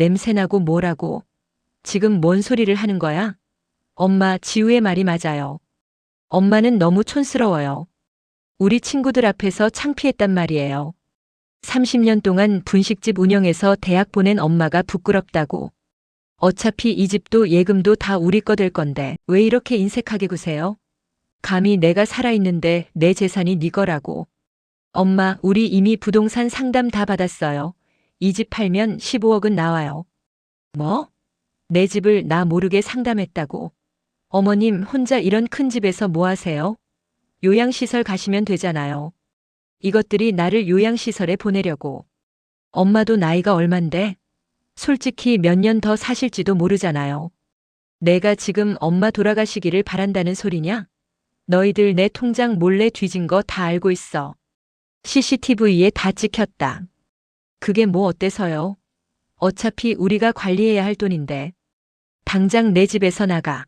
냄새나고 뭐라고. 지금 뭔 소리를 하는 거야? 엄마, 지우의 말이 맞아요. 엄마는 너무 촌스러워요. 우리 친구들 앞에서 창피했단 말이에요. 30년 동안 분식집 운영해서 대학 보낸 엄마가 부끄럽다고. 어차피 이 집도 예금도 다 우리 거 될 건데 왜 이렇게 인색하게 구세요? 감히 내가 살아있는데 내 재산이 네 거라고. 엄마, 우리 이미 부동산 상담 다 받았어요. 이 집 팔면 15억은 나와요. 뭐? 내 집을 나 모르게 상담했다고. 어머님 혼자 이런 큰 집에서 뭐 하세요? 요양시설 가시면 되잖아요. 이것들이 나를 요양시설에 보내려고. 엄마도 나이가 얼만데? 솔직히 몇 년 더 사실지도 모르잖아요. 내가 지금 엄마 돌아가시기를 바란다는 소리냐? 너희들 내 통장 몰래 뒤진 거 다 알고 있어. CCTV에 다 찍혔다. 그게 뭐 어때서요? 어차피 우리가 관리해야 할 돈인데. 당장 내 집에서 나가.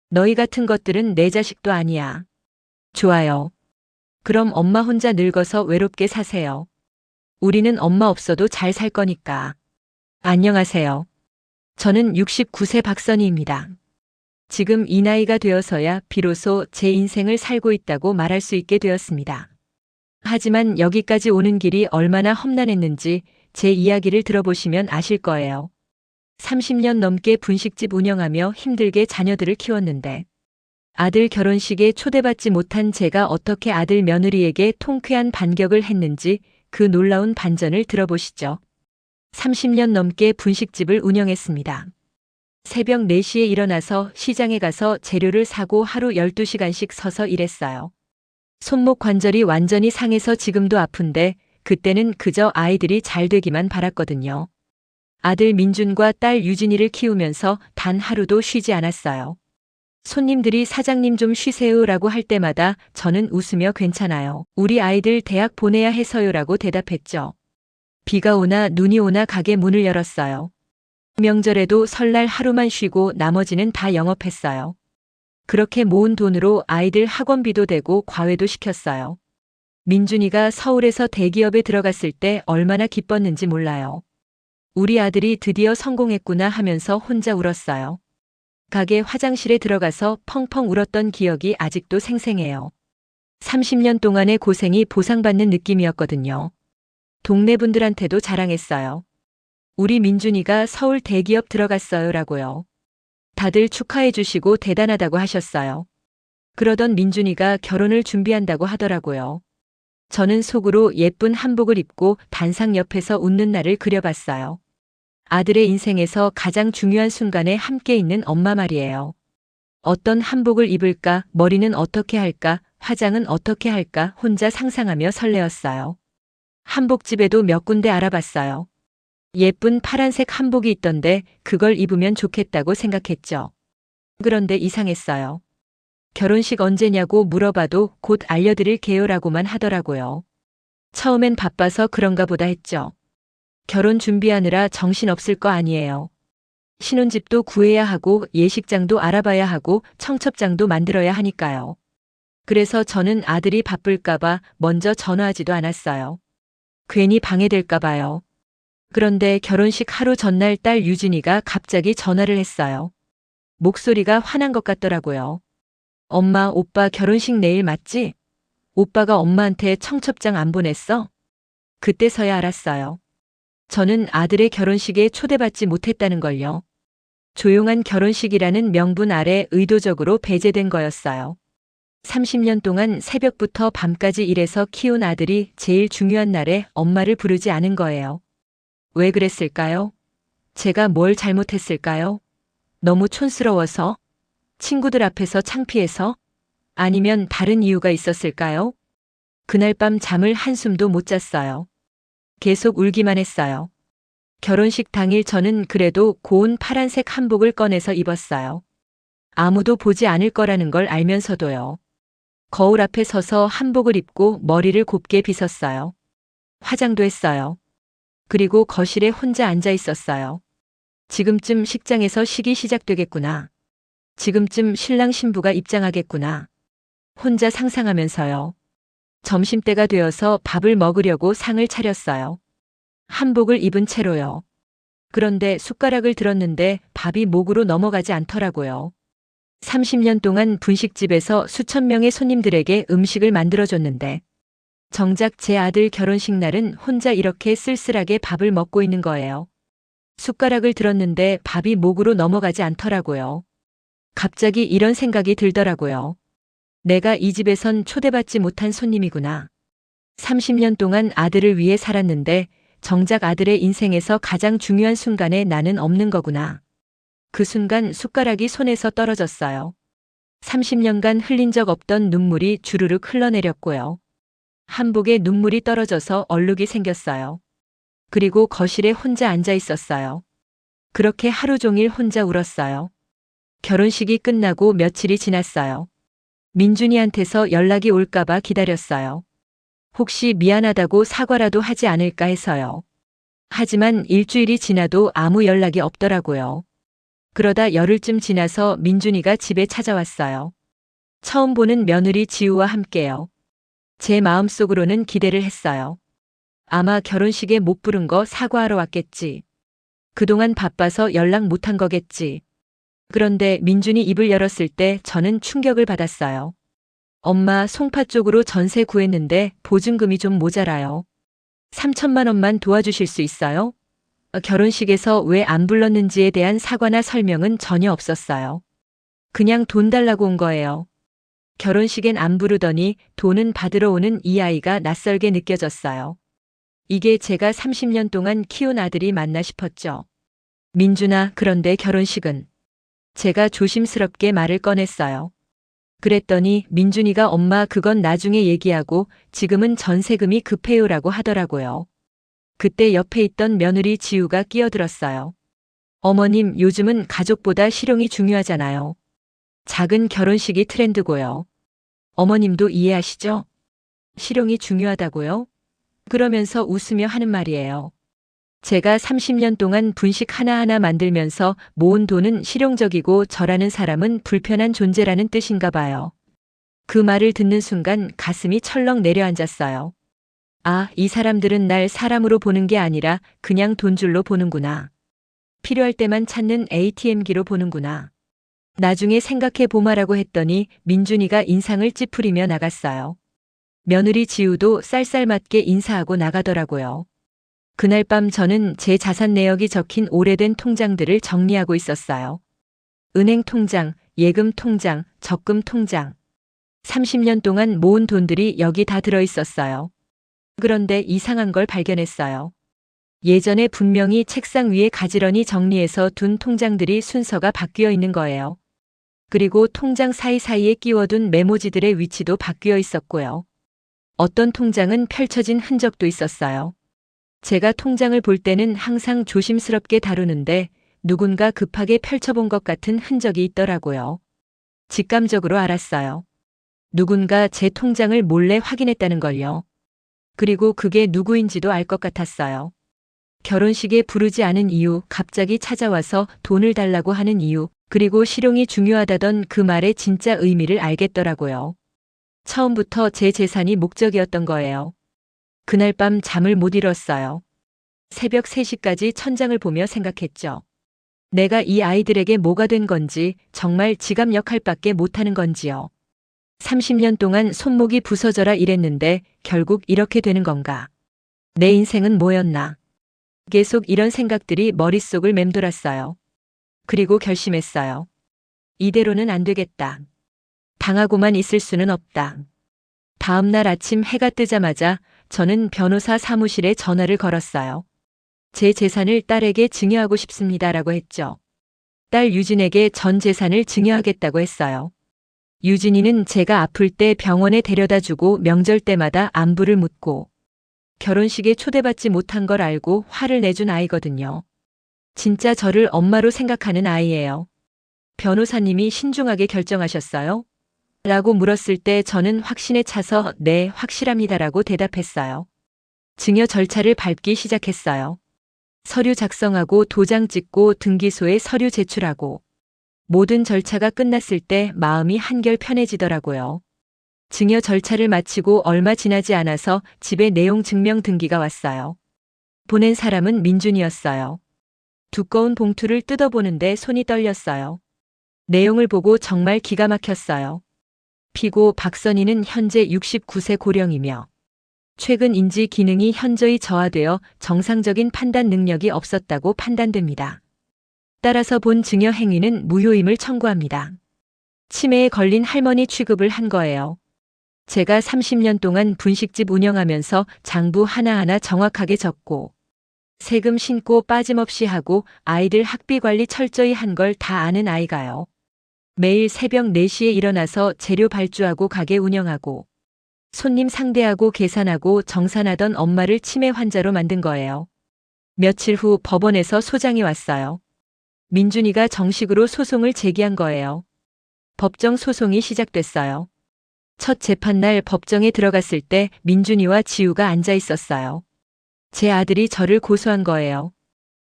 너희 같은 것들은 내 자식도 아니야. 좋아요. 그럼 엄마 혼자 늙어서 외롭게 사세요. 우리는 엄마 없어도 잘 살 거니까. 안녕하세요. 저는 69세 박선희입니다. 지금 이 나이가 되어서야 비로소 제 인생을 살고 있다고 말할 수 있게 되었습니다. 하지만 여기까지 오는 길이 얼마나 험난했는지 제 이야기를 들어보시면 아실 거예요. 30년 넘게 분식집 운영하며 힘들게 자녀들을 키웠는데 아들 결혼식에 초대받지 못한 제가 어떻게 아들 며느리에게 통쾌한 반격을 했는지 그 놀라운 반전을 들어보시죠. 30년 넘게 분식집을 운영했습니다. 새벽 4시에 일어나서 시장에 가서 재료를 사고 하루 12시간씩 서서 일했어요. 손목 관절이 완전히 상해서 지금도 아픈데 그때는 그저 아이들이 잘 되기만 바랐거든요. 아들 민준과 딸 유진이를 키우면서 단 하루도 쉬지 않았어요. 손님들이 사장님 좀 쉬세요라고 할 때마다 저는 웃으며 괜찮아요. 우리 아이들 대학 보내야 해서요라고 대답했죠. 비가 오나 눈이 오나 가게 문을 열었어요. 명절에도 설날 하루만 쉬고 나머지는 다 영업했어요. 그렇게 모은 돈으로 아이들 학원비도 대고 과외도 시켰어요. 민준이가 서울에서 대기업에 들어갔을 때 얼마나 기뻤는지 몰라요. 우리 아들이 드디어 성공했구나 하면서 혼자 울었어요. 가게 화장실에 들어가서 펑펑 울었던 기억이 아직도 생생해요. 30년 동안의 고생이 보상받는 느낌이었거든요. 동네 분들한테도 자랑했어요. 우리 민준이가 서울 대기업 들어갔어요라고요. 다들 축하해 주시고 대단하다고 하셨어요. 그러던 민준이가 결혼을 준비한다고 하더라고요. 저는 속으로 예쁜 한복을 입고 단상 옆에서 웃는 날을 그려봤어요. 아들의 인생에서 가장 중요한 순간에 함께 있는 엄마 말이에요. 어떤 한복을 입을까, 머리는 어떻게 할까, 화장은 어떻게 할까 혼자 상상하며 설레었어요. 한복집에도 몇 군데 알아봤어요. 예쁜 파란색 한복이 있던데 그걸 입으면 좋겠다고 생각했죠. 그런데 이상했어요. 결혼식 언제냐고 물어봐도 곧 알려드릴게요라고만 하더라고요. 처음엔 바빠서 그런가 보다 했죠. 결혼 준비하느라 정신없을 거 아니에요. 신혼집도 구해야 하고 예식장도 알아봐야 하고 청첩장도 만들어야 하니까요. 그래서 저는 아들이 바쁠까봐 먼저 전화하지도 않았어요. 괜히 방해될까봐요. 그런데 결혼식 하루 전날 딸 유진이가 갑자기 전화를 했어요. 목소리가 화난 것 같더라고요. 엄마, 오빠 결혼식 내일 맞지? 오빠가 엄마한테 청첩장 안 보냈어? 그때서야 알았어요. 저는 아들의 결혼식에 초대받지 못했다는 걸요. 조용한 결혼식이라는 명분 아래 의도적으로 배제된 거였어요. 30년 동안 새벽부터 밤까지 일해서 키운 아들이 제일 중요한 날에 엄마를 부르지 않은 거예요. 왜 그랬을까요? 제가 뭘 잘못했을까요? 너무 촌스러워서? 친구들 앞에서 창피해서? 아니면 다른 이유가 있었을까요? 그날 밤 잠을 한숨도 못 잤어요. 계속 울기만 했어요. 결혼식 당일 저는 그래도 고운 파란색 한복을 꺼내서 입었어요. 아무도 보지 않을 거라는 걸 알면서도요. 거울 앞에 서서 한복을 입고 머리를 곱게 빗었어요. 화장도 했어요. 그리고 거실에 혼자 앉아 있었어요. 지금쯤 식장에서 식이 시작되겠구나. 지금쯤 신랑 신부가 입장하겠구나. 혼자 상상하면서요. 점심때가 되어서 밥을 먹으려고 상을 차렸어요. 한복을 입은 채로요. 그런데 숟가락을 들었는데 밥이 목으로 넘어가지 않더라고요. 30년 동안 분식집에서 수천 명의 손님들에게 음식을 만들어줬는데 정작 제 아들 결혼식 날은 혼자 이렇게 쓸쓸하게 밥을 먹고 있는 거예요. 숟가락을 들었는데 밥이 목으로 넘어가지 않더라고요. 갑자기 이런 생각이 들더라고요. 내가 이 집에선 초대받지 못한 손님이구나. 30년 동안 아들을 위해 살았는데 정작 아들의 인생에서 가장 중요한 순간에 나는 없는 거구나. 그 순간 숟가락이 손에서 떨어졌어요. 30년간 흘린 적 없던 눈물이 주르륵 흘러내렸고요. 한복에 눈물이 떨어져서 얼룩이 생겼어요. 그리고 거실에 혼자 앉아 있었어요. 그렇게 하루 종일 혼자 울었어요. 결혼식이 끝나고 며칠이 지났어요. 민준이한테서 연락이 올까봐 기다렸어요. 혹시 미안하다고 사과라도 하지 않을까 해서요. 하지만 일주일이 지나도 아무 연락이 없더라고요. 그러다 열흘쯤 지나서 민준이가 집에 찾아왔어요. 처음 보는 며느리 지우와 함께요. 제 마음속으로는 기대를 했어요. 아마 결혼식에 못 부른 거 사과하러 왔겠지. 그동안 바빠서 연락 못한 거겠지. 그런데 민준이 입을 열었을 때 저는 충격을 받았어요. 엄마, 송파 쪽으로 전세 구했는데 보증금이 좀 모자라요. 3천만 원만 도와주실 수 있어요? 결혼식에서 왜 안 불렀는지에 대한 사과나 설명은 전혀 없었어요. 그냥 돈 달라고 온 거예요. 결혼식엔 안 부르더니 돈은 받으러 오는 이 아이가 낯설게 느껴졌어요. 이게 제가 30년 동안 키운 아들이 맞나 싶었죠. 민준아, 그런데 결혼식은? 제가 조심스럽게 말을 꺼냈어요. 그랬더니 민준이가 엄마 그건 나중에 얘기하고 지금은 전세금이 급해요라고 하더라고요. 그때 옆에 있던 며느리 지우가 끼어들었어요. 어머님, 요즘은 가족보다 실용이 중요하잖아요. 작은 결혼식이 트렌드고요. 어머님도 이해하시죠? 실용이 중요하다고요? 그러면서 웃으며 하는 말이에요. 제가 30년 동안 분식 하나하나 만들면서 모은 돈은 실용적이고 저라는 사람은 불편한 존재라는 뜻인가 봐요. 그 말을 듣는 순간 가슴이 철렁 내려앉았어요. 아, 이 사람들은 날 사람으로 보는 게 아니라 그냥 돈줄로 보는구나. 필요할 때만 찾는 ATM기로 보는구나. 나중에 생각해 보마라고 했더니 민준이가 인상을 찌푸리며 나갔어요. 며느리 지우도 쌀쌀맞게 인사하고 나가더라고요. 그날 밤 저는 제 자산 내역이 적힌 오래된 통장들을 정리하고 있었어요. 은행 통장, 예금 통장, 적금 통장. 30년 동안 모은 돈들이 여기 다 들어 있었어요. 그런데 이상한 걸 발견했어요. 예전에 분명히 책상 위에 가지런히 정리해서 둔 통장들이 순서가 바뀌어 있는 거예요. 그리고 통장 사이사이에 끼워둔 메모지들의 위치도 바뀌어 있었고요. 어떤 통장은 펼쳐진 흔적도 있었어요. 제가 통장을 볼 때는 항상 조심스럽게 다루는데 누군가 급하게 펼쳐본 것 같은 흔적이 있더라고요. 직감적으로 알았어요. 누군가 제 통장을 몰래 확인했다는 걸요. 그리고 그게 누구인지도 알 것 같았어요. 결혼식에 부르지 않은 이유, 갑자기 찾아와서 돈을 달라고 하는 이유, 그리고 실용이 중요하다던 그 말의 진짜 의미를 알겠더라고요. 처음부터 제 재산이 목적이었던 거예요. 그날 밤 잠을 못 이뤘어요. 새벽 3시까지 천장을 보며 생각했죠. 내가 이 아이들에게 뭐가 된 건지, 정말 지갑 역할밖에 못하는 건지요. 30년 동안 손목이 부서져라 이랬는데 결국 이렇게 되는 건가? 내 인생은 뭐였나? 계속 이런 생각들이 머릿속을 맴돌았어요. 그리고 결심했어요. 이대로는 안 되겠다. 당하고만 있을 수는 없다. 다음 날 아침 해가 뜨자마자 저는 변호사 사무실에 전화를 걸었어요. 제 재산을 딸에게 증여하고 싶습니다라고 했죠. 딸 유진에게 전 재산을 증여하겠다고 했어요. 유진이는 제가 아플 때 병원에 데려다 주고 명절 때마다 안부를 묻고 결혼식에 초대받지 못한 걸 알고 화를 내준 아이거든요. 진짜 저를 엄마로 생각하는 아이예요. 변호사님이 신중하게 결정하셨어요? 라고 물었을 때 저는 확신에 차서 네, 확실합니다라고 대답했어요. 증여 절차를 밟기 시작했어요. 서류 작성하고 도장 찍고 등기소에 서류 제출하고 모든 절차가 끝났을 때 마음이 한결 편해지더라고요. 증여 절차를 마치고 얼마 지나지 않아서 집에 내용 증명 등기가 왔어요. 보낸 사람은 민준이었어요. 두꺼운 봉투를 뜯어보는데 손이 떨렸어요. 내용을 보고 정말 기가 막혔어요. 피고 박선희는 현재 69세 고령이며 최근 인지 기능이 현저히 저하되어 정상적인 판단 능력이 없었다고 판단됩니다. 따라서 본 증여 행위는 무효임을 청구합니다. 치매에 걸린 할머니 취급을 한 거예요. 제가 30년 동안 분식집 운영하면서 장부 하나하나 정확하게 적고 세금 신고 빠짐없이 하고 아이들 학비 관리 철저히 한 걸 다 아는 아이가요. 매일 새벽 4시에 일어나서 재료 발주하고 가게 운영하고 손님 상대하고 계산하고 정산하던 엄마를 치매 환자로 만든 거예요. 며칠 후 법원에서 소장이 왔어요. 민준이가 정식으로 소송을 제기한 거예요. 법정 소송이 시작됐어요. 첫 재판날 법정에 들어갔을 때 민준이와 지우가 앉아 있었어요. 제 아들이 저를 고소한 거예요.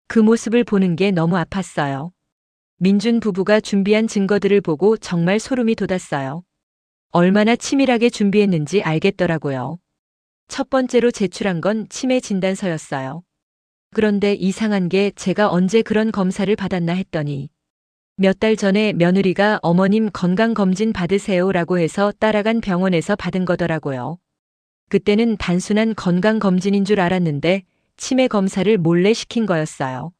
그 모습을 보는 게 너무 아팠어요. 민준 부부가 준비한 증거들을 보고 정말 소름이 돋았어요. 얼마나 치밀하게 준비했는지 알겠더라고요. 첫 번째로 제출한 건 치매 진단서였어요. 그런데 이상한 게 제가 언제 그런 검사를 받았나 했더니 몇 달 전에 며느리가 어머님 건강검진 받으세요라고 해서 따라간 병원에서 받은 거더라고요. 그때는 단순한 건강검진인 줄 알았는데 치매 검사를 몰래 시킨 거였어요.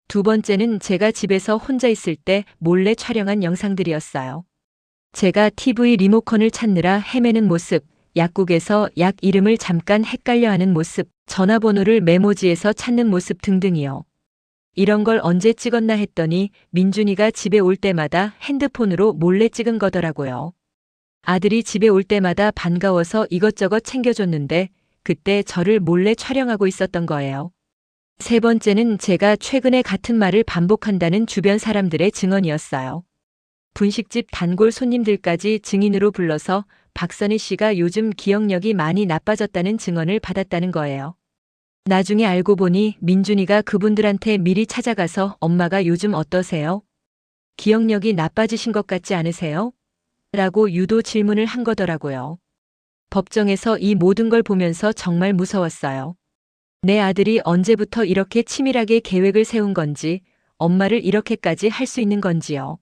두 번째는 제가 집에서 혼자 있을 때 몰래 촬영한 영상들이었어요. 제가 TV 리모컨을 찾느라 헤매는 모습, 약국에서 약 이름을 잠깐 헷갈려하는 모습, 전화번호를 메모지에서 찾는 모습 등등이요. 이런 걸 언제 찍었나 했더니 민준이가 집에 올 때마다 핸드폰으로 몰래 찍은 거더라고요. 아들이 집에 올 때마다 반가워서 이것저것 챙겨줬는데 그때 저를 몰래 촬영하고 있었던 거예요. 세 번째는 제가 최근에 같은 말을 반복한다는 주변 사람들의 증언이었어요. 분식집 단골 손님들까지 증인으로 불러서 박선희 씨가 요즘 기억력이 많이 나빠졌다는 증언을 받았다는 거예요. 나중에 알고 보니 민준이가 그분들한테 미리 찾아가서 엄마가 요즘 어떠세요? 기억력이 나빠지신 것 같지 않으세요? 라고 유도 질문을 한 거더라고요. 법정에서 이 모든 걸 보면서 정말 무서웠어요. 내 아들이 언제부터 이렇게 치밀하게 계획을 세운 건지, 엄마를 이렇게까지 할 수 있는 건지요.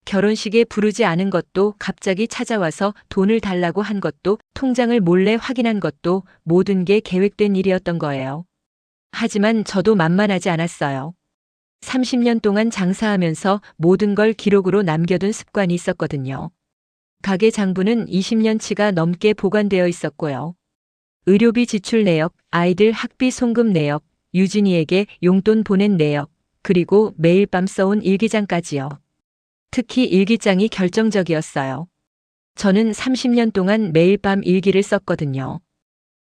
결혼식에 부르지 않은 것도, 갑자기 찾아와서 돈을 달라고 한 것도, 통장을 몰래 확인한 것도 모든 게 계획된 일이었던 거예요. 하지만 저도 만만하지 않았어요. 30년 동안 장사하면서 모든 걸 기록으로 남겨둔 습관이 있었거든요. 가게 장부는 20년치가 넘게 보관되어 있었고요. 의료비 지출 내역, 아이들 학비 송금 내역, 유진이에게 용돈 보낸 내역, 그리고 매일 밤 써온 일기장까지요. 특히 일기장이 결정적이었어요. 저는 30년 동안 매일 밤 일기를 썼거든요.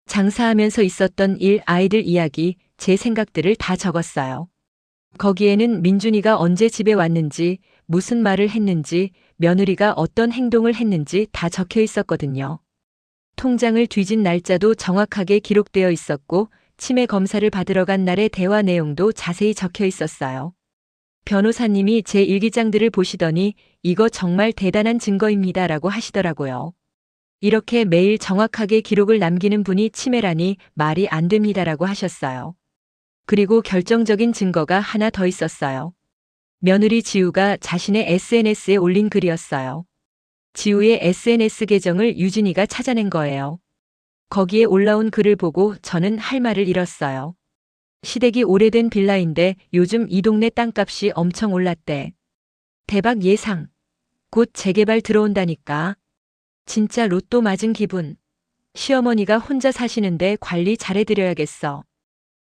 장사하면서 있었던 일, 아이들 이야기, 제 생각들을 다 적었어요. 거기에는 민준이가 언제 집에 왔는지, 무슨 말을 했는지, 며느리가 어떤 행동을 했는지 다 적혀 있었거든요. 통장을 뒤진 날짜도 정확하게 기록되어 있었고 치매 검사를 받으러 간 날의 대화 내용도 자세히 적혀 있었어요. 변호사님이 제 일기장들을 보시더니 이거 정말 대단한 증거입니다라고 하시더라고요. 이렇게 매일 정확하게 기록을 남기는 분이 치매라니 말이 안 됩니다라고 하셨어요. 그리고 결정적인 증거가 하나 더 있었어요. 며느리 지우가 자신의 SNS에 올린 글이었어요. 지우의 SNS 계정을 유진이가 찾아낸 거예요. 거기에 올라온 글을 보고 저는 할 말을 잃었어요. 시댁이 오래된 빌라인데 요즘 이 동네 땅값이 엄청 올랐대. 대박 예상. 곧 재개발 들어온다니까. 진짜 로또 맞은 기분. 시어머니가 혼자 사시는데 관리 잘해드려야겠어.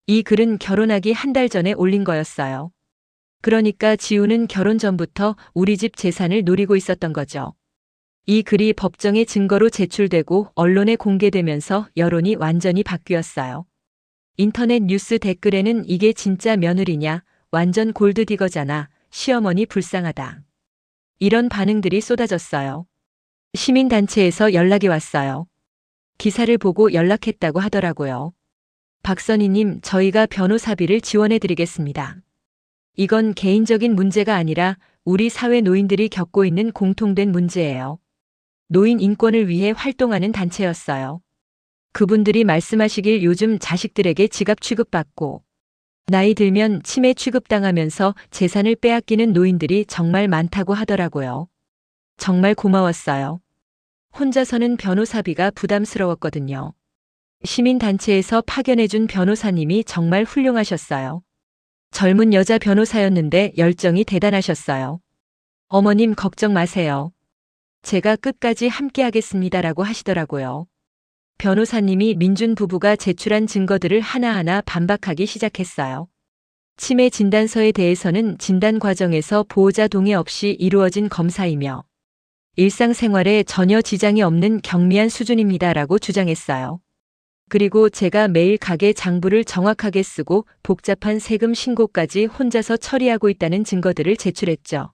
이 글은 결혼하기 한 달 전에 올린 거였어요. 그러니까 지우는 결혼 전부터 우리 집 재산을 노리고 있었던 거죠. 이 글이 법정의 증거로 제출되고 언론에 공개되면서 여론이 완전히 바뀌었어요. 인터넷 뉴스 댓글에는 이게 진짜 며느리냐, 완전 골드디거잖아, 시어머니 불쌍하다. 이런 반응들이 쏟아졌어요. 시민단체에서 연락이 왔어요. 기사를 보고 연락했다고 하더라고요. 박선희님, 저희가 변호사비를 지원해드리겠습니다. 이건 개인적인 문제가 아니라 우리 사회 노인들이 겪고 있는 공통된 문제예요. 노인 인권을 위해 활동하는 단체였어요. 그분들이 말씀하시길 요즘 자식들에게 지갑 취급받고 나이 들면 치매 취급당하면서 재산을 빼앗기는 노인들이 정말 많다고 하더라고요. 정말 고마웠어요. 혼자서는 변호사비가 부담스러웠거든요. 시민단체에서 파견해준 변호사님이 정말 훌륭하셨어요. 젊은 여자 변호사였는데 열정이 대단하셨어요. 어머님 걱정 마세요. 제가 끝까지 함께 하겠습니다라고 하시더라고요. 변호사님이 민준 부부가 제출한 증거들을 하나하나 반박하기 시작했어요. 치매 진단서에 대해서는 진단 과정에서 보호자 동의 없이 이루어진 검사이며 일상생활에 전혀 지장이 없는 경미한 수준입니다라고 주장했어요. 그리고 제가 매일 가게 장부를 정확하게 쓰고 복잡한 세금 신고까지 혼자서 처리하고 있다는 증거들을 제출했죠.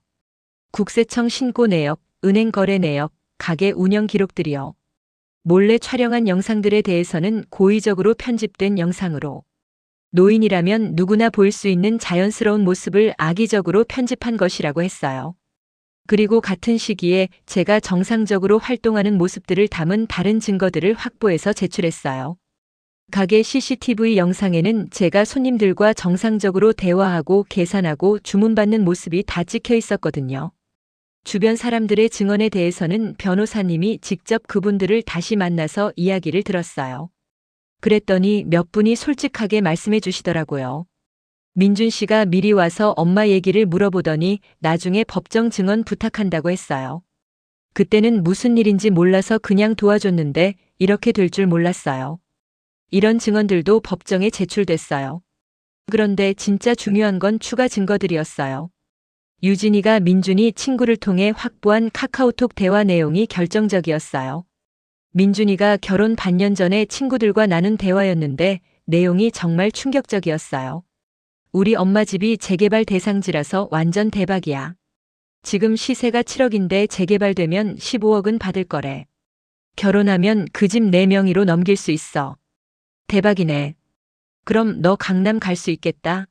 국세청 신고 내역, 은행 거래 내역, 가게 운영 기록들이요. 몰래 촬영한 영상들에 대해서는 고의적으로 편집된 영상으로 노인이라면 누구나 볼 수 있는 자연스러운 모습을 악의적으로 편집한 것이라고 했어요. 그리고 같은 시기에 제가 정상적으로 활동하는 모습들을 담은 다른 증거들을 확보해서 제출했어요. 가게 CCTV 영상에는 제가 손님들과 정상적으로 대화하고 계산하고 주문받는 모습이 다 찍혀 있었거든요. 주변 사람들의 증언에 대해서는 변호사님이 직접 그분들을 다시 만나서 이야기를 들었어요. 그랬더니 몇 분이 솔직하게 말씀해 주시더라고요. 민준 씨가 미리 와서 엄마 얘기를 물어보더니 나중에 법정 증언 부탁한다고 했어요. 그때는 무슨 일인지 몰라서 그냥 도와줬는데 이렇게 될 줄 몰랐어요. 이런 증언들도 법정에 제출됐어요. 그런데 진짜 중요한 건 추가 증거들이었어요. 유진이가 민준이 친구를 통해 확보한 카카오톡 대화 내용이 결정적이었어요. 민준이가 결혼 반년 전에 친구들과 나눈 대화였는데 내용이 정말 충격적이었어요. 우리 엄마 집이 재개발 대상지라서 완전 대박이야. 지금 시세가 7억인데 재개발되면 15억은 받을 거래. 결혼하면 그 집 내 명의로 넘길 수 있어. 대박이네. 그럼 너 강남 갈 수 있겠다.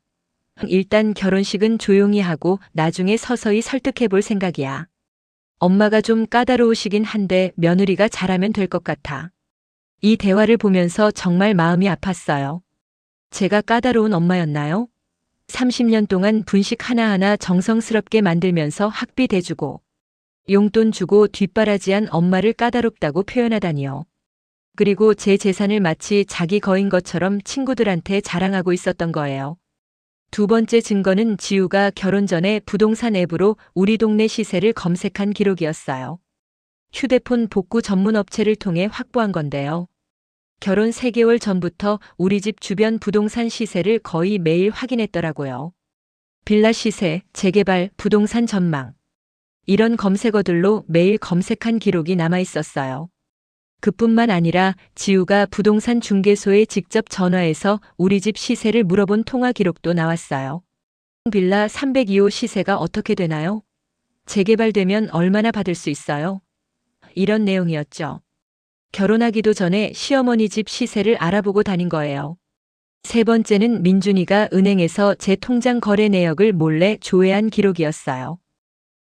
일단 결혼식은 조용히 하고 나중에 서서히 설득해 볼 생각이야. 엄마가 좀 까다로우시긴 한데 며느리가 잘하면 될 것 같아. 이 대화를 보면서 정말 마음이 아팠어요. 제가 까다로운 엄마였나요? 30년 동안 분식 하나하나 정성스럽게 만들면서 학비 대주고 용돈 주고 뒷바라지한 엄마를 까다롭다고 표현하다니요. 그리고 제 재산을 마치 자기 거인 것처럼 친구들한테 자랑하고 있었던 거예요. 두 번째 증거는 지우가 결혼 전에 부동산 앱으로 우리 동네 시세를 검색한 기록이었어요. 휴대폰 복구 전문 업체를 통해 확보한 건데요. 결혼 3개월 전부터 우리 집 주변 부동산 시세를 거의 매일 확인했더라고요. 빌라 시세, 재개발, 부동산 전망. 이런 검색어들로 매일 검색한 기록이 남아 있었어요. 그뿐만 아니라 지우가 부동산 중개소에 직접 전화해서 우리 집 시세를 물어본 통화 기록도 나왔어요. 빌라 302호 시세가 어떻게 되나요? 재개발되면 얼마나 받을 수 있어요? 이런 내용이었죠. 결혼하기도 전에 시어머니 집 시세를 알아보고 다닌 거예요. 세 번째는 민준이가 은행에서 제 통장 거래 내역을 몰래 조회한 기록이었어요.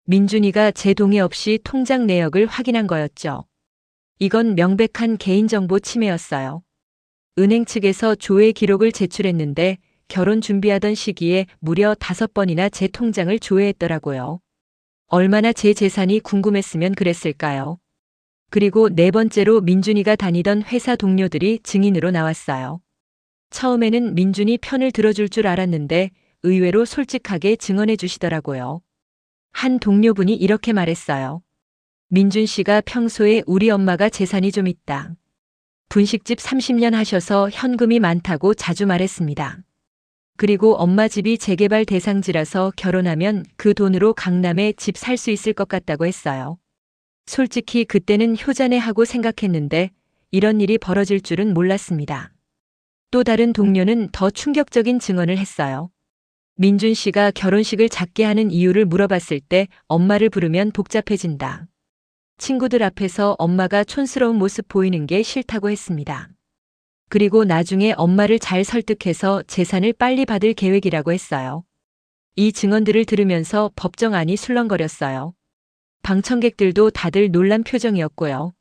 민준이가 제 동의 없이 통장 내역을 확인한 거였죠. 이건 명백한 개인정보 침해였어요. 은행 측에서 조회 기록을 제출했는데 결혼 준비하던 시기에 무려 5번이나 제 통장을 조회했더라고요. 얼마나 제 재산이 궁금했으면 그랬을까요? 그리고 네 번째로 민준이가 다니던 회사 동료들이 증인으로 나왔어요. 처음에는 민준이 편을 들어줄 줄 알았는데 의외로 솔직하게 증언해 주시더라고요. 한 동료분이 이렇게 말했어요. 민준 씨가 평소에 우리 엄마가 재산이 좀 있다. 분식집 30년 하셔서 현금이 많다고 자주 말했습니다. 그리고 엄마 집이 재개발 대상지라서 결혼하면 그 돈으로 강남에 집 살 수 있을 것 같다고 했어요. 솔직히 그때는 효자네하고 생각했는데 이런 일이 벌어질 줄은 몰랐습니다. 또 다른 동료는 더 충격적인 증언을 했어요. 민준 씨가 결혼식을 작게 하는 이유를 물어봤을 때 엄마를 부르면 복잡해진다. 친구들 앞에서 엄마가 촌스러운 모습 보이는 게 싫다고 했습니다. 그리고 나중에 엄마를 잘 설득해서 재산을 빨리 받을 계획이라고 했어요. 이 증언들을 들으면서 법정안이 술렁거렸어요. 방청객들도 다들 놀란 표정이었고요.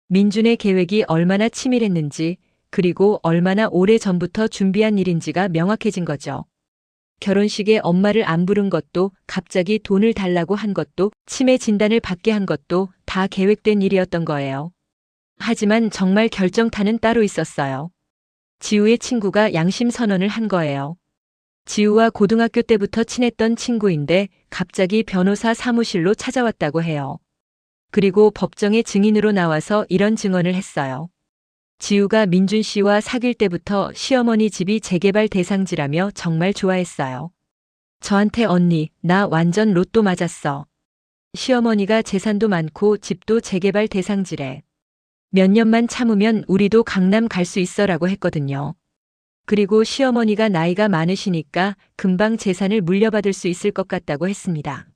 민준의 계획이 얼마나 치밀했는지 그리고 얼마나 오래 전부터 준비한 일인지가 명확해진 거죠. 결혼식에 엄마를 안 부른 것도, 갑자기 돈을 달라고 한 것도, 치매 진단을 받게 한 것도 다 계획된 일이었던 거예요. 하지만 정말 결정타는 따로 있었어요. 지우의 친구가 양심 선언을 한 거예요. 지우와 고등학교 때부터 친했던 친구인데 갑자기 변호사 사무실로 찾아왔다고 해요. 그리고 법정에 증인으로 나와서 이런 증언을 했어요. 지우가 민준 씨와 사귈 때부터 시어머니 집이 재개발 대상지라며 정말 좋아했어요. 저한테 언니, 나 완전 로또 맞았어. 시어머니가 재산도 많고 집도 재개발 대상지래. 몇 년만 참으면 우리도 강남 갈 수 있어라고 했거든요. 그리고 시어머니가 나이가 많으시니까 금방 재산을 물려받을 수 있을 것 같다고 했습니다.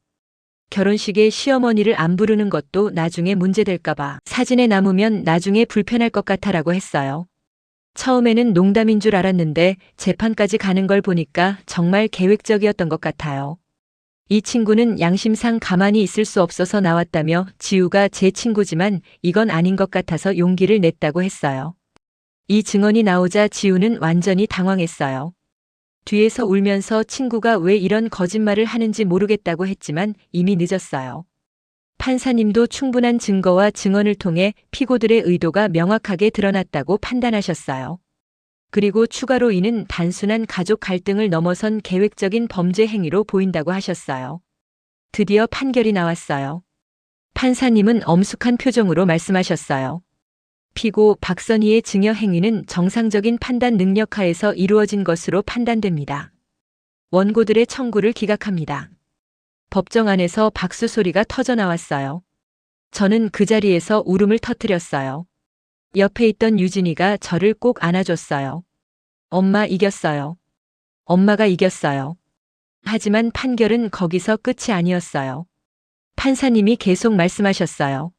결혼식에 시어머니를 안 부르는 것도 나중에 문제될까봐 사진에 남으면 나중에 불편할 것 같아라고 했어요. 처음에는 농담인 줄 알았는데 재판까지 가는 걸 보니까 정말 계획적이었던 것 같아요. 이 친구는 양심상 가만히 있을 수 없어서 나왔다며 지우가 제 친구지만 이건 아닌 것 같아서 용기를 냈다고 했어요. 이 증언이 나오자 지우는 완전히 당황했어요. 뒤에서 울면서 친구가 왜 이런 거짓말을 하는지 모르겠다고 했지만 이미 늦었어요. 판사님도 충분한 증거와 증언을 통해 피고들의 의도가 명확하게 드러났다고 판단하셨어요. 그리고 추가로 이는 단순한 가족 갈등을 넘어선 계획적인 범죄 행위로 보인다고 하셨어요. 드디어 판결이 나왔어요. 판사님은 엄숙한 표정으로 말씀하셨어요. 피고 박선희의 증여 행위는 정상적인 판단 능력 하에서 이루어진 것으로 판단됩니다. 원고들의 청구를 기각합니다. 법정 안에서 박수 소리가 터져 나왔어요. 저는 그 자리에서 울음을 터뜨렸어요. 옆에 있던 유진이가 저를 꼭 안아줬어요. 엄마 이겼어요. 엄마가 이겼어요. 하지만 판결은 거기서 끝이 아니었어요. 판사님이 계속 말씀하셨어요.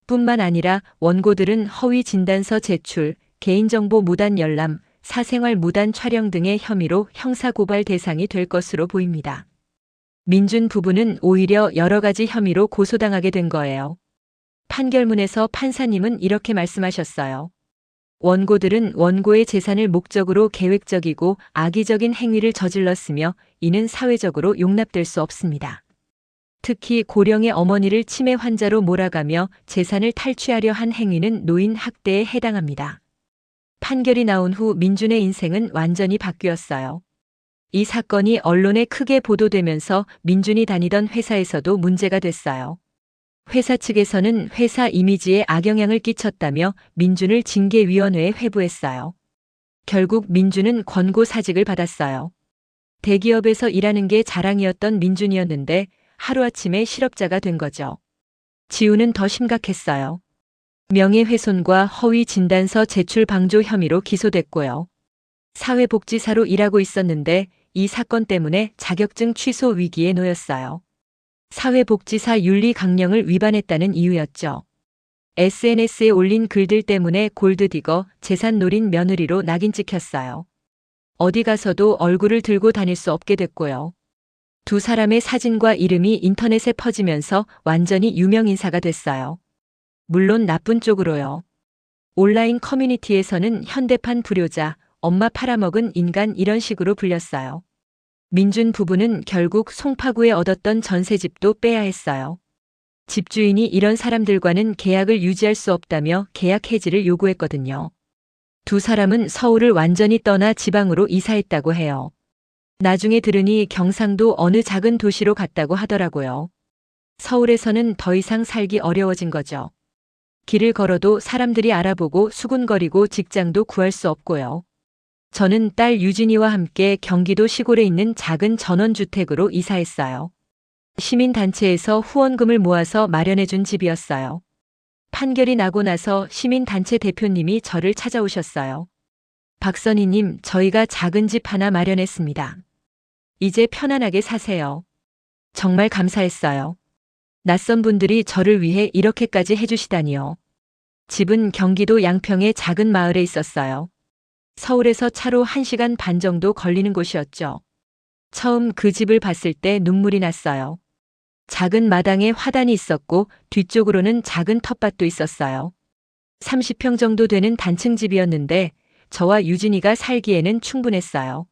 뿐만 아니라 원고들은 허위 진단서 제출, 개인정보 무단 열람, 사생활 무단 촬영 등의 혐의로 형사고발 대상이 될 것으로 보입니다. 민준 부부는 오히려 여러 가지 혐의로 고소당하게 된 거예요. 판결문에서 판사님은 이렇게 말씀하셨어요. 원고들은 원고의 재산을 목적으로 계획적이고 악의적인 행위를 저질렀으며 이는 사회적으로 용납될 수 없습니다. 특히 고령의 어머니를 치매 환자로 몰아가며 재산을 탈취하려 한 행위는 노인 학대에 해당합니다. 판결이 나온 후 민준의 인생은 완전히 바뀌었어요. 이 사건이 언론에 크게 보도되면서 민준이 다니던 회사에서도 문제가 됐어요. 회사 측에서는 회사 이미지에 악영향을 끼쳤다며 민준을 징계위원회에 회부했어요. 결국 민준은 권고사직을 받았어요. 대기업에서 일하는 게 자랑이었던 민준이었는데 하루아침에 실업자가 된 거죠. 지우는 더 심각했어요. 명예훼손과 허위 진단서 제출 방조 혐의로 기소됐고요. 사회복지사로 일하고 있었는데 이 사건 때문에 자격증 취소 위기에 놓였어요. 사회복지사 윤리 강령을 위반했다는 이유였죠. SNS에 올린 글들 때문에 골드디거, 재산 노린 며느리로 낙인 찍혔어요. 어디 가서도 얼굴을 들고 다닐 수 없게 됐고요. 두 사람의 사진과 이름이 인터넷에 퍼지면서 완전히 유명인사가 됐어요. 물론 나쁜 쪽으로요. 온라인 커뮤니티에서는 현대판 불효자, 엄마 팔아먹은 인간 이런 식으로 불렸어요. 민준 부부는 결국 송파구에 얻었던 전셋집도 빼야 했어요. 집주인이 이런 사람들과는 계약을 유지할 수 없다며 계약 해지를 요구했거든요. 두 사람은 서울을 완전히 떠나 지방으로 이사했다고 해요. 나중에 들으니 경상도 어느 작은 도시로 갔다고 하더라고요. 서울에서는 더 이상 살기 어려워진 거죠. 길을 걸어도 사람들이 알아보고 수군거리고 직장도 구할 수 없고요. 저는 딸 유진이와 함께 경기도 시골에 있는 작은 전원주택으로 이사했어요. 시민단체에서 후원금을 모아서 마련해준 집이었어요. 판결이 나고 나서 시민단체 대표님이 저를 찾아오셨어요. 박선희님, 저희가 작은 집 하나 마련했습니다. 이제 편안하게 사세요. 정말 감사했어요. 낯선 분들이 저를 위해 이렇게까지 해주시다니요. 집은 경기도 양평의 작은 마을에 있었어요. 서울에서 차로 1시간 반 정도 걸리는 곳이었죠. 처음 그 집을 봤을 때 눈물이 났어요. 작은 마당에 화단이 있었고 뒤쪽으로는 작은 텃밭도 있었어요. 30평 정도 되는 단층 집이었는데 저와 유진이가 살기에는 충분했어요.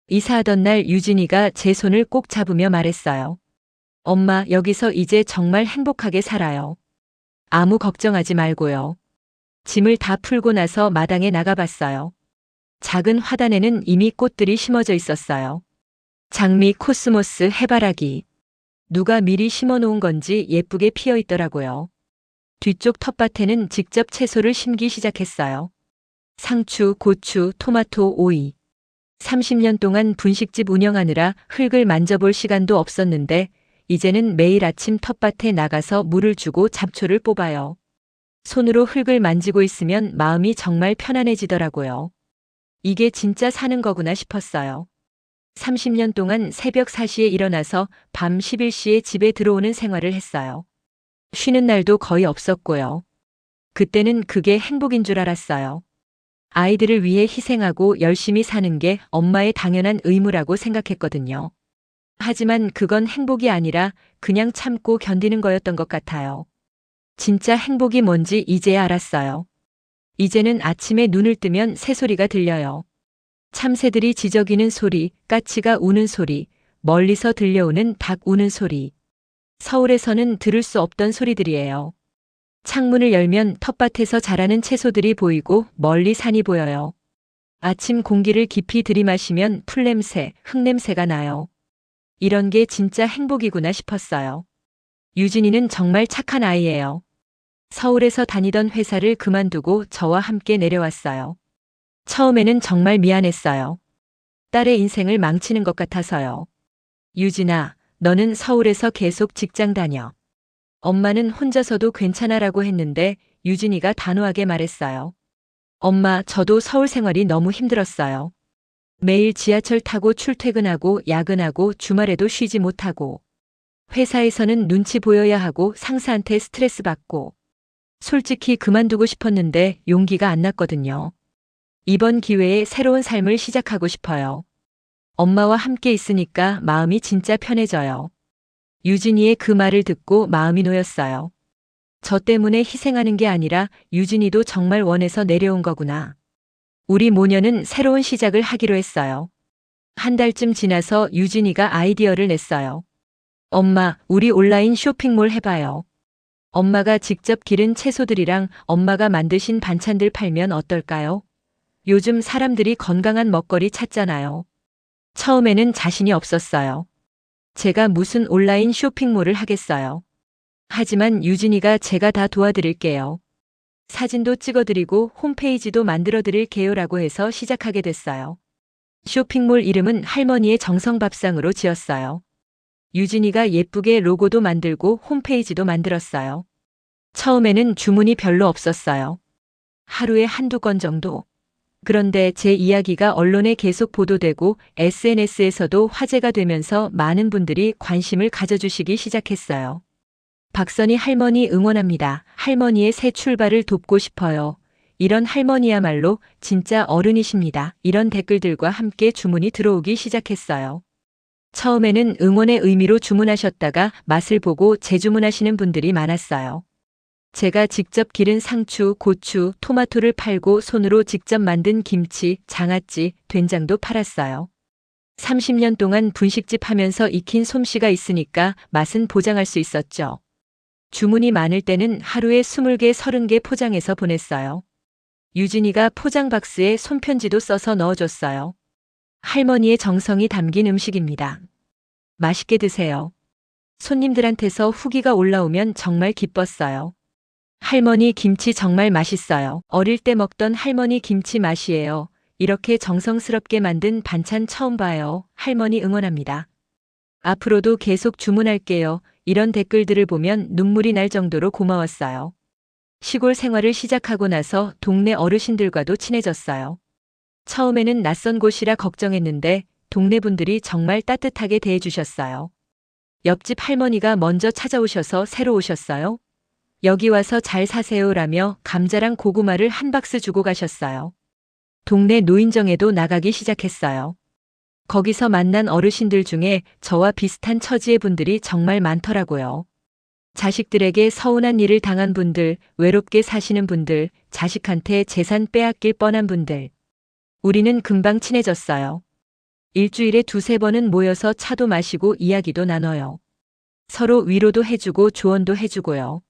이사하던 날 유진이가 제 손을 꼭 잡으며 말했어요. 엄마, 여기서 이제 정말 행복하게 살아요. 아무 걱정하지 말고요. 짐을 다 풀고 나서 마당에 나가봤어요. 작은 화단에는 이미 꽃들이 심어져 있었어요. 장미, 코스모스, 해바라기. 누가 미리 심어 놓은 건지 예쁘게 피어 있더라고요. 뒤쪽 텃밭에는 직접 채소를 심기 시작했어요. 상추, 고추, 토마토, 오이. 30년 동안 분식집 운영하느라 흙을 만져볼 시간도 없었는데 이제는 매일 아침 텃밭에 나가서 물을 주고 잡초를 뽑아요. 손으로 흙을 만지고 있으면 마음이 정말 편안해지더라고요. 이게 진짜 사는 거구나 싶었어요. 30년 동안 새벽 4시에 일어나서 밤 11시에 집에 들어오는 생활을 했어요. 쉬는 날도 거의 없었고요. 그때는 그게 행복인 줄 알았어요. 아이들을 위해 희생하고 열심히 사는 게 엄마의 당연한 의무라고 생각했거든요. 하지만 그건 행복이 아니라 그냥 참고 견디는 거였던 것 같아요. 진짜 행복이 뭔지 이제야 알았어요. 이제는 아침에 눈을 뜨면 새소리가 들려요. 참새들이 지저귀는 소리, 까치가 우는 소리, 멀리서 들려오는 닭 우는 소리. 서울에서는 들을 수 없던 소리들이에요. 창문을 열면 텃밭에서 자라는 채소들이 보이고 멀리 산이 보여요. 아침 공기를 깊이 들이마시면 풀냄새, 흙냄새가 나요. 이런 게 진짜 행복이구나 싶었어요. 유진이는 정말 착한 아이예요. 서울에서 다니던 회사를 그만두고 저와 함께 내려왔어요. 처음에는 정말 미안했어요. 딸의 인생을 망치는 것 같아서요. 유진아, 너는 서울에서 계속 직장 다녀. 엄마는 혼자서도 괜찮아라고 했는데 유진이가 단호하게 말했어요. 엄마, 저도 서울 생활이 너무 힘들었어요. 매일 지하철 타고 출퇴근하고 야근하고 주말에도 쉬지 못하고 회사에서는 눈치 보여야 하고 상사한테 스트레스 받고 솔직히 그만두고 싶었는데 용기가 안 났거든요. 이번 기회에 새로운 삶을 시작하고 싶어요. 엄마와 함께 있으니까 마음이 진짜 편해져요. 유진이의 그 말을 듣고 마음이 놓였어요. 저 때문에 희생하는 게 아니라 유진이도 정말 원해서 내려온 거구나. 우리 모녀는 새로운 시작을 하기로 했어요. 한 달쯤 지나서 유진이가 아이디어를 냈어요. 엄마, 우리 온라인 쇼핑몰 해봐요. 엄마가 직접 기른 채소들이랑 엄마가 만드신 반찬들 팔면 어떨까요? 요즘 사람들이 건강한 먹거리 찾잖아요. 처음에는 자신이 없었어요. 제가 무슨 온라인 쇼핑몰을 하겠어요. 하지만 유진이가 제가 다 도와드릴게요. 사진도 찍어드리고 홈페이지도 만들어드릴게요라고 해서 시작하게 됐어요. 쇼핑몰 이름은 할머니의 정성밥상으로 지었어요. 유진이가 예쁘게 로고도 만들고 홈페이지도 만들었어요. 처음에는 주문이 별로 없었어요. 하루에 한두 건 정도. 그런데 제 이야기가 언론에 계속 보도되고 SNS에서도 화제가 되면서 많은 분들이 관심을 가져주시기 시작했어요. 박선희 할머니 응원합니다. 할머니의 새 출발을 돕고 싶어요. 이런 할머니야말로 진짜 어른이십니다. 이런 댓글들과 함께 주문이 들어오기 시작했어요. 처음에는 응원의 의미로 주문하셨다가 맛을 보고 재주문하시는 분들이 많았어요. 제가 직접 기른 상추, 고추, 토마토를 팔고 손으로 직접 만든 김치, 장아찌, 된장도 팔았어요. 30년 동안 분식집 하면서 익힌 솜씨가 있으니까 맛은 보장할 수 있었죠. 주문이 많을 때는 하루에 20개, 30개 포장해서 보냈어요. 유진이가 포장 박스에 손편지도 써서 넣어줬어요. 할머니의 정성이 담긴 음식입니다. 맛있게 드세요. 손님들한테서 후기가 올라오면 정말 기뻤어요. 할머니 김치 정말 맛있어요. 어릴 때 먹던 할머니 김치 맛이에요. 이렇게 정성스럽게 만든 반찬 처음 봐요. 할머니 응원합니다. 앞으로도 계속 주문할게요. 이런 댓글들을 보면 눈물이 날 정도로 고마웠어요. 시골 생활을 시작하고 나서 동네 어르신들과도 친해졌어요. 처음에는 낯선 곳이라 걱정했는데 동네 분들이 정말 따뜻하게 대해주셨어요. 옆집 할머니가 먼저 찾아오셔서 새로 오셨어요. 여기 와서 잘 사세요라며 감자랑 고구마를 한 박스 주고 가셨어요. 동네 노인정에도 나가기 시작했어요. 거기서 만난 어르신들 중에 저와 비슷한 처지의 분들이 정말 많더라고요. 자식들에게 서운한 일을 당한 분들, 외롭게 사시는 분들, 자식한테 재산 빼앗길 뻔한 분들. 우리는 금방 친해졌어요. 일주일에 두세 번은 모여서 차도 마시고 이야기도 나눠요. 서로 위로도 해주고 조언도 해주고요.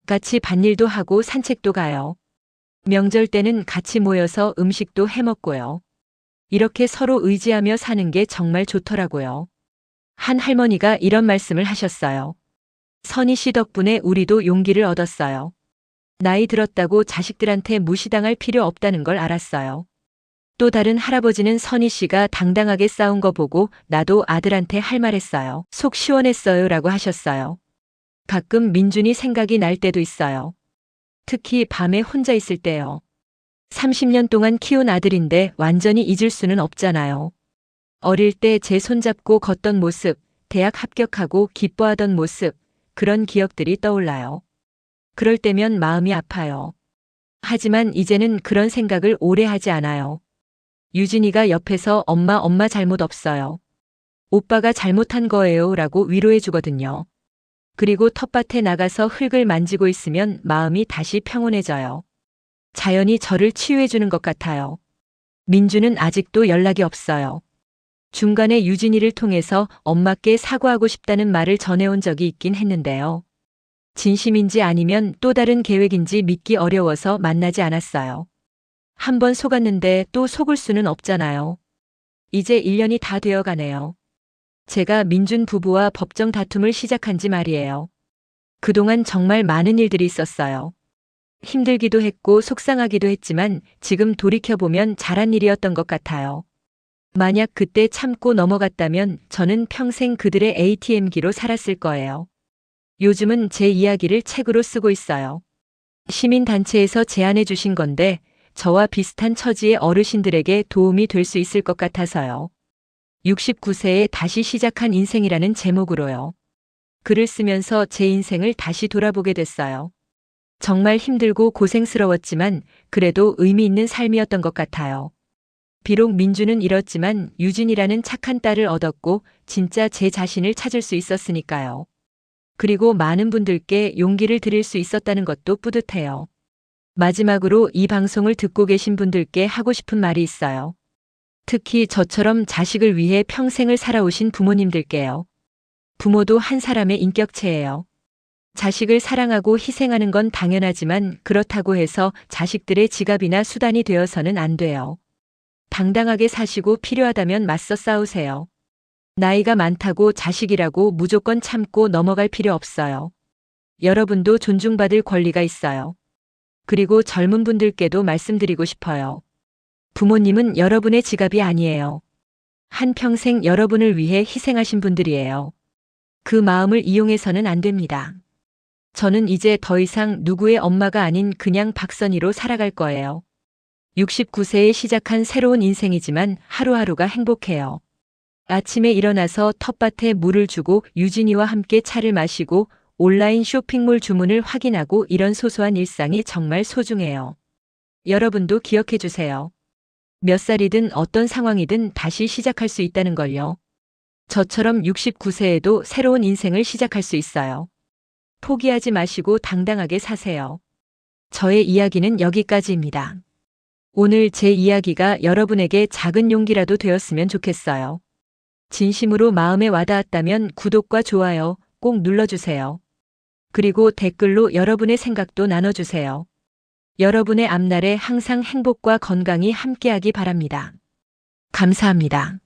같이 밭일도 하고 산책도 가요. 명절 때는 같이 모여서 음식도 해먹고요. 이렇게 서로 의지하며 사는 게 정말 좋더라고요. 한 할머니가 이런 말씀을 하셨어요. 선희 씨 덕분에 우리도 용기를 얻었어요. 나이 들었다고 자식들한테 무시당할 필요 없다는 걸 알았어요. 또 다른 할아버지는 선희 씨가 당당하게 싸운 거 보고 나도 아들한테 할 말했어요. 속 시원했어요 라고 하셨어요. 가끔 민준이 생각이 날 때도 있어요. 특히 밤에 혼자 있을 때요. 30년 동안 키운 아들인데 완전히 잊을 수는 없잖아요. 어릴 때 제 손잡고 걷던 모습, 대학 합격하고 기뻐하던 모습, 그런 기억들이 떠올라요. 그럴 때면 마음이 아파요. 하지만 이제는 그런 생각을 오래 하지 않아요. 유진이가 옆에서 엄마 잘못 없어요. 오빠가 잘못한 거예요 라고 위로해 주거든요. 그리고 텃밭에 나가서 흙을 만지고 있으면 마음이 다시 평온해져요. 자연이 저를 치유해 주는 것 같아요. 민주는 아직도 연락이 없어요. 중간에 유진이를 통해서 엄마께 사과하고 싶다는 말을 전해온 적이 있긴 했는데요. 진심인지 아니면 또 다른 계획인지 믿기 어려워서 만나지 않았어요. 한 번 속았는데 또 속을 수는 없잖아요. 이제 1년이 다 되어 가네요. 제가 민준 부부와 법정 다툼을 시작한 지 말이에요. 그동안 정말 많은 일들이 있었어요. 힘들기도 했고 속상하기도 했지만 지금 돌이켜보면 잘한 일이었던 것 같아요. 만약 그때 참고 넘어갔다면 저는 평생 그들의 ATM기로 살았을 거예요. 요즘은 제 이야기를 책으로 쓰고 있어요. 시민단체에서 제안해 주신 건데 저와 비슷한 처지의 어르신들에게 도움이 될 수 있을 것 같아서요. 69세에 다시 시작한 인생이라는 제목으로요. 글을 쓰면서 제 인생을 다시 돌아보게 됐어요. 정말 힘들고 고생스러웠지만 그래도 의미 있는 삶이었던 것 같아요. 비록 민주는 잃었지만 유진이라는 착한 딸을 얻었고 진짜 제 자신을 찾을 수 있었으니까요. 그리고 많은 분들께 용기를 드릴 수 있었다는 것도 뿌듯해요. 마지막으로 이 방송을 듣고 계신 분들께 하고 싶은 말이 있어요. 특히 저처럼 자식을 위해 평생을 살아오신 부모님들께요. 부모도 한 사람의 인격체예요. 자식을 사랑하고 희생하는 건 당연하지만 그렇다고 해서 자식들의 지갑이나 수단이 되어서는 안 돼요. 당당하게 사시고 필요하다면 맞서 싸우세요. 나이가 많다고 자식이라고 무조건 참고 넘어갈 필요 없어요. 여러분도 존중받을 권리가 있어요. 그리고 젊은 분들께도 말씀드리고 싶어요. 부모님은 여러분의 지갑이 아니에요. 한평생 여러분을 위해 희생하신 분들이에요. 그 마음을 이용해서는 안 됩니다. 저는 이제 더 이상 누구의 엄마가 아닌 그냥 박선희로 살아갈 거예요. 69세에 시작한 새로운 인생이지만 하루하루가 행복해요. 아침에 일어나서 텃밭에 물을 주고 유진이와 함께 차를 마시고 온라인 쇼핑몰 주문을 확인하고 이런 소소한 일상이 정말 소중해요. 여러분도 기억해 주세요. 몇 살이든 어떤 상황이든 다시 시작할 수 있다는 걸요. 저처럼 69세에도 새로운 인생을 시작할 수 있어요. 포기하지 마시고 당당하게 사세요. 저의 이야기는 여기까지입니다. 오늘 제 이야기가 여러분에게 작은 용기라도 되었으면 좋겠어요. 진심으로 마음에 와닿았다면 구독과 좋아요 꼭 눌러주세요. 그리고 댓글로 여러분의 생각도 나눠주세요. 여러분의 앞날에 항상 행복과 건강이 함께하기 바랍니다. 감사합니다.